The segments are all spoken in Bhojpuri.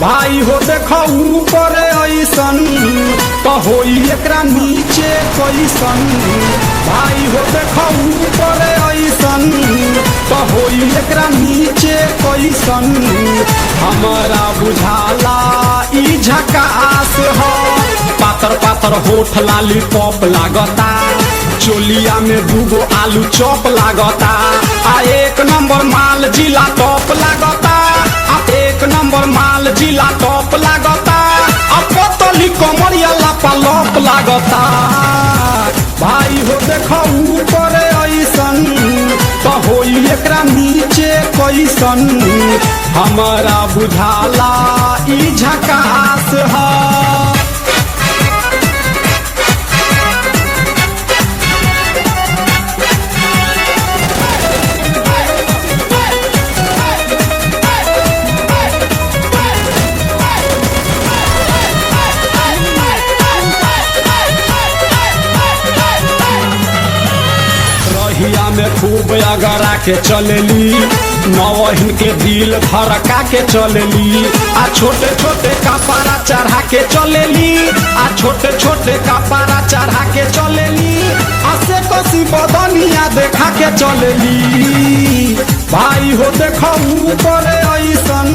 भाई हो देखो ऊपर ऐसन तो होई एकरा नीचे कैसन। भाई हो देखो ऊपर ऐसन तो होई एकरा नीचे कैसन। हमारा बुझाला ई झकास हो। पातर पातर होठ लाली पॉप लागता, चोलिया में दूगो आलू चॉप लागता। आ एक नंबर माल जिला टॉप लागता, आ एक नंबर माल जिला टॉप लागता। आ पतली कमरिया लापालॉप लागता। भाई हो देखो ऊपर ऐसन तो होई एकरा नीचे कैसन। हमारा बुझाला ई झकास है। रहिया में खूब अगरा के चलेली, नवहिन के दिल धड़का के चलेली। आ छोटे छोटे कपड़ा चढ़ा के चलेली, आ छोटे छोटे कपड़ा चढ़ा के चलेली। आसे कसी बदनिया देखा के चलेली। भाई हो देखो ऊपर ऐसन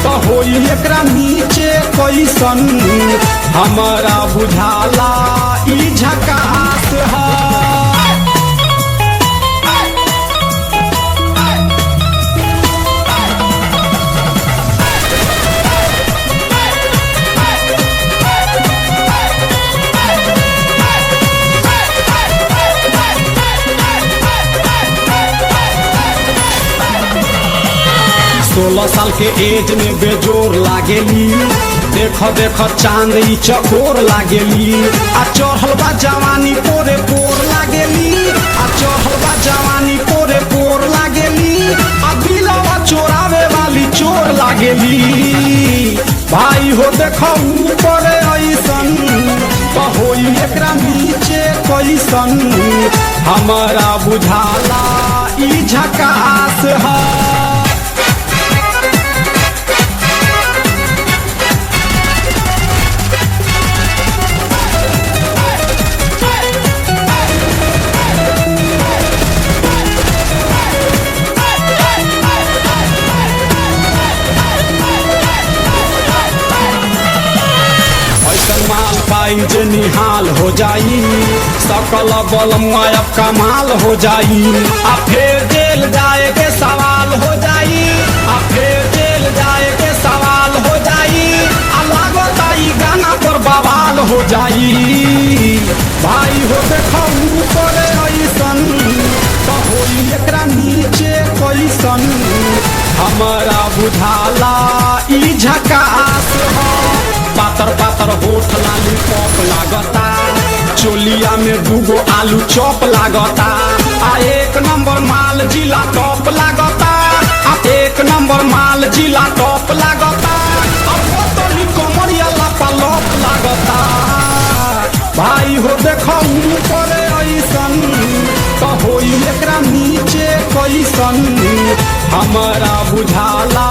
तो होई एकरा नीचे कैसन। हमारा बुझाला ई झकास है। सोलह साल के एज में बेजोर लागेली, देखो देखो चांद ई चकोर लागेली। आ चढ़ल बा जवानी पोरे पोर लागेली, आ चढ़ल बा जवानी पोरे पोर लागेली। आ दिलवा चोरावे वाली चोर लागेली। भाई हो देखो ऊपर ऐसन तो होई एकरा नीचे कैसन। हमारा बुझाला ई झकास है। माल पाई जे निहाल हो जाई, सकल बलम अब कमाल हो जाई। आ फिर जेल जाए के सवाल हो जाई, आ फिर जेल जाए के सवाल हो जाई। आ लागता ई गाना पर बवाल हो जाई। भाई हो देखो ऊपर ऐसन तो होई एकरा नीचे कैसन। हमारा बुझाला ई झकास है। पातर पातर होठ लाली पॉप लागता, चोलिया में दूगो आलू चॉप लागता। आ एक नंबर माल जिला टॉप लागता, आ एक नंबर माल जिला टॉप लागता। आ पतली कमरिया लापालॉप लागता। भाई हो देखो ऊपर ऐसन तो होई एकरा नीचे कैसन। हमारा बुझाला